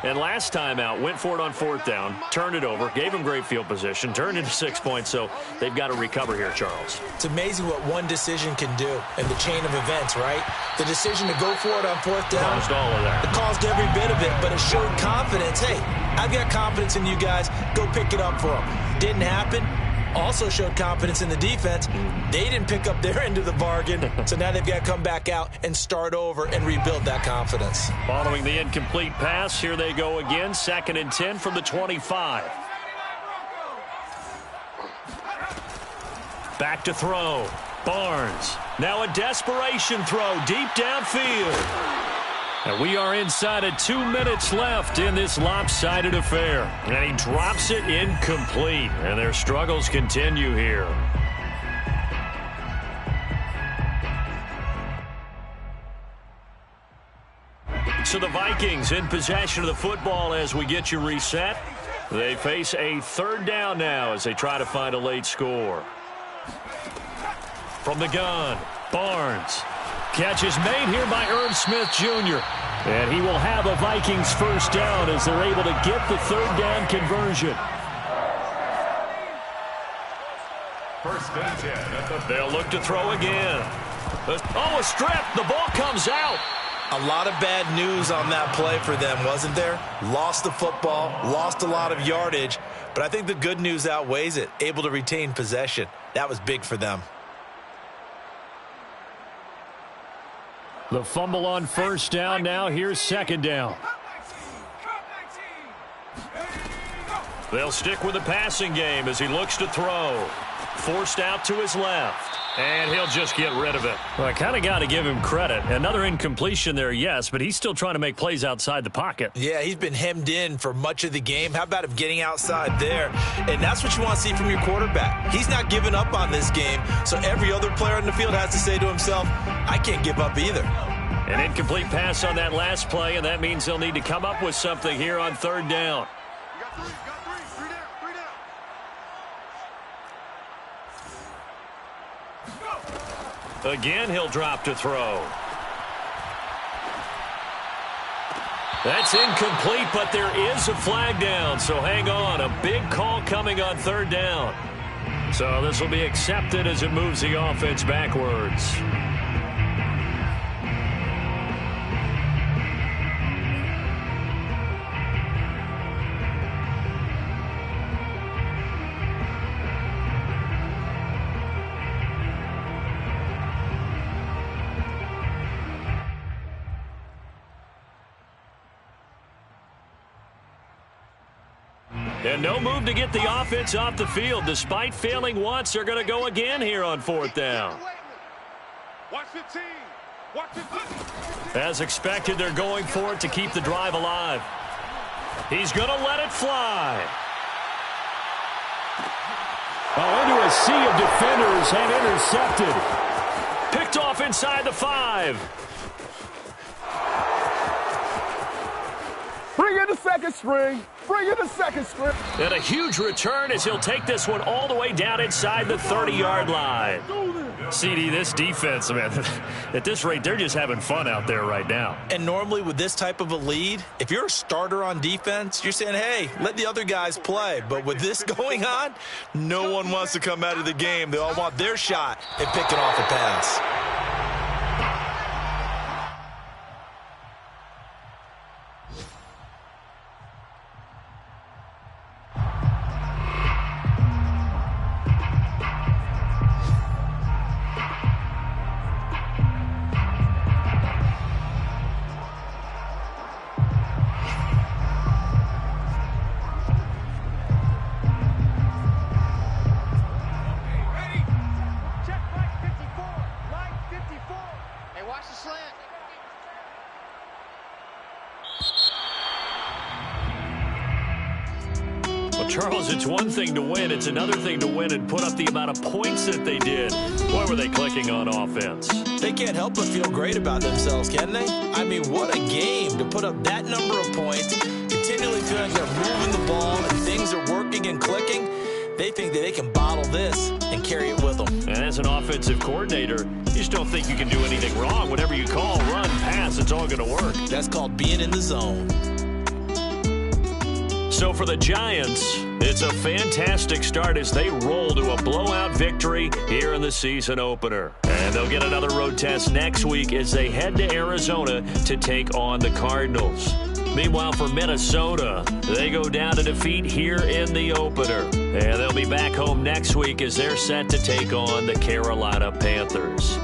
And last time out, went for it on 4th down, turned it over, gave them great field position, turned into 6 points, so they've got to recover here, Charles. It's amazing what one decision can do in the chain of events, right? The decision to go for it on 4th down. Caused all of that. It caused every bit of it, but it showed confidence. Hey, I've got confidence in you guys. Go pick it up for them. Didn't happen. Also showed confidence in the defense. They didn't pick up their end of the bargain, so now they've got to come back out and start over and rebuild that confidence. Following the incomplete pass, here they go again. 2nd and 10 from the 25. Back to throw. Barnes. Now a desperation throw deep downfield. And we are inside of 2 minutes left in this lopsided affair. And he drops it incomplete. And their struggles continue here. So the Vikings in possession of the football as we get you reset. They face a 3rd down now as they try to find a late score. From the gun, Barnes. Catch is made here by Irv Smith Jr. And he will have a Vikings 1st down as they're able to get the 3rd down conversion. 1st and 10 at the... They'll look to throw again. Oh, a strip. The ball comes out. A lot of bad news on that play for them, wasn't there? Lost the football, lost a lot of yardage, but I think the good news outweighs it. Able to retain possession. That was big for them. The fumble on 1st down. Now here's 2nd down. They'll stick with the passing game as he looks to throw. Forced out to his left. And he'll just get rid of it. Well, I kind of got to give him credit. Another incompletion there, yes, but he's still trying to make plays outside the pocket. Yeah, he's been hemmed in for much of the game. How about him getting outside there? And that's what you want to see from your quarterback. He's not giving up on this game, so every other player on the field has to say to himself, I can't give up either. An incomplete pass on that last play, and that means they'll need to come up with something here on 3rd down. You got three down. Again, he'll drop to throw. That's incomplete, but there is a flag down, so hang on. A big call coming on 3rd down. So this will be accepted as it moves the offense backwards. And no move to get the offense off the field. Despite failing once, they're going to go again here on 4th down. Watch 15. Watch 15. As expected, they're going for it to keep the drive alive. He's going to let it fly. Into a sea of defenders and intercepted. Picked off inside the 5. Bring in the 2nd string. Bring in the 2nd string. And a huge return as he'll take this one all the way down inside the 30-yard line. CD, this defense, man, at this rate, they're just having fun out there right now. And normally with this type of a lead, if you're a starter on defense, you're saying, hey, let the other guys play. But with this going on, no one wants to come out of the game. They all want their shot at picking off a pass. Charles, it's one thing to win. It's another thing to win and put up the amount of points that they did. Why were they clicking on offense? They can't help but feel great about themselves, can they? I mean, what a game to put up that number of points, continually feeling like they're moving the ball and things are working and clicking. They think that they can bottle this and carry it with them. And as an offensive coordinator, you just don't think you can do anything wrong. Whatever you call, run, pass, it's all going to work. That's called being in the zone. So for the Giants, it's a fantastic start as they roll to a blowout victory here in the season opener. And they'll get another road test next week as they head to Arizona to take on the Cardinals. Meanwhile, for Minnesota, they go down to defeat here in the opener. And they'll be back home next week as they're set to take on the Carolina Panthers.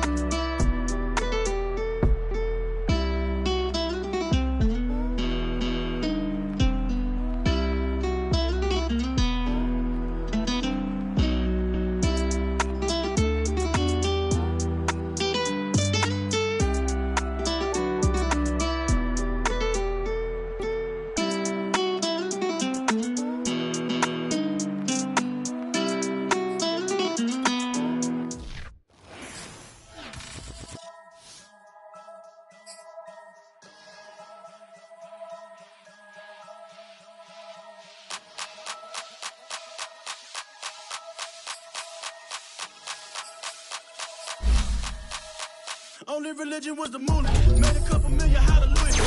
Only religion was the moolah. Made a couple million, hallelujah.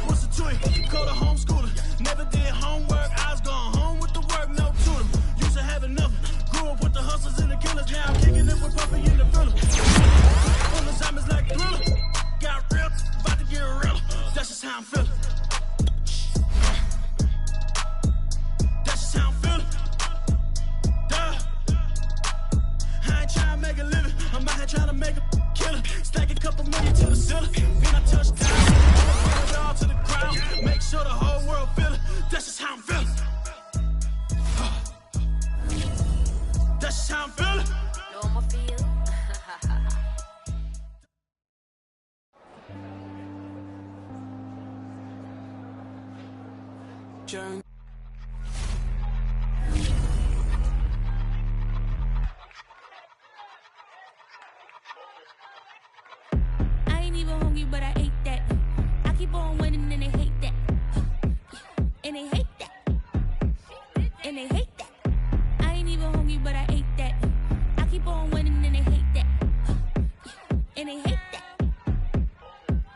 What's the tweet? Called a homeschooler. Never did homework. I was going home with the work, no tutor. Used to have enough. Grew up with the hustlers and the killers. Now I'm kicking it with Puppy in the villa. All the time is like Thriller. Got real, about to get real. That's just how I'm feeling. That's just how I'm feeling. Duh. I ain't trying to make a living. I'm out here trying to make a killer. Stack a couple million to the ceiling. Then I touch down. Put it all to the ground. Make sure the whole world feel it. That's just how I'm feeling. That's just how I'm feeling. I ain't even hungry, but I ate that. I keep on winning and they hate that. And they hate that. And they hate that. I ain't even hungry, but I ate that. I keep on winning and they hate that. And they hate that.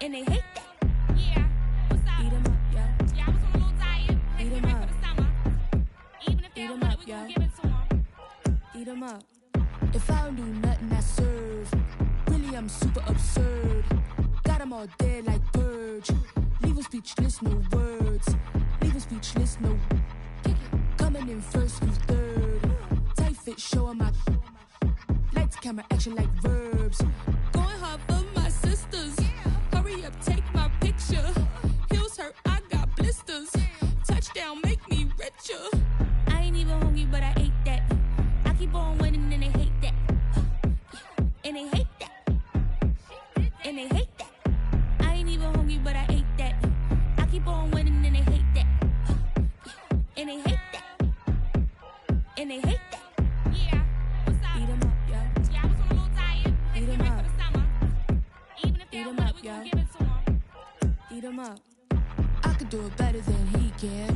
And they hate that. Yeah, what's up? Eat 'em up, yeah. Yeah, I was on a little diet. Had to Eat get 'em ready up. for the summer. Even if they Eat don't 'em want up, it, we gon' yeah. give it to them. Eat 'em up. If I don't do nothing, I serve. Really, I'm super absurd. Got 'em all dead like birds. Leave 'em speechless, no words. Leave 'em speechless, no. Coming in first, you third. Tight fit, show 'em my. Lights, camera, action like verbs. Going hard for my sisters. Hurry up, take my picture. Heels hurt, I got blisters. Touchdown, make me richer. I ain't even hungry, but I ate that. I keep on winning and they hate that. And they hate that. And they hate that. I ain't even hungry, but I ate that. I keep on winning and they hate that. And they hate that. And they hate that. Yeah, what's up? Eat 'em up, yeah. Yeah, I was on a little diet. Had to Eat get 'em ready up. for the summer. Even if they Eat don't 'em want up, it, we yeah. gon' give it to them. Eat 'em up. I could do it better than he can.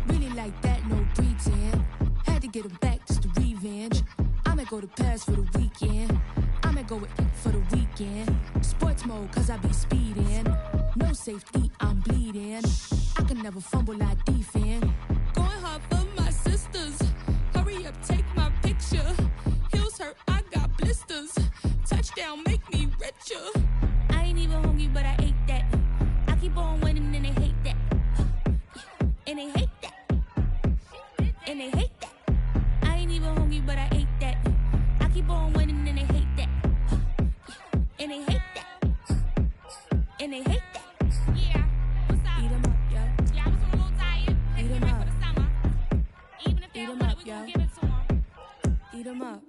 Really like that, no pretend. Had to get him back just to revenge. I'ma go to Paris for the weekend. I'ma go with it for the weekend. Sports mode, cause I be speeding. No safety, I'm bleeding. I can never fumble, I defend. Going hard for my sisters. Hurry up, take my picture. Heels hurt, I got blisters. Touchdown, make me richer. I ain't even hungry, but I ate that. I keep on winning and they hate that. And they hate that. And they hate that. I ain't even hungry, but I ate that. I keep on winning and they hate that. And they hate that. And they hate that. Yeah, what's up? Eat 'em up, yeah. Yeah, I was on a little diet. Had to Eat get 'em ready up. for the summer. Even if they Eat don't 'em want up, it, we yeah. gon' give it to them. Eat 'em up.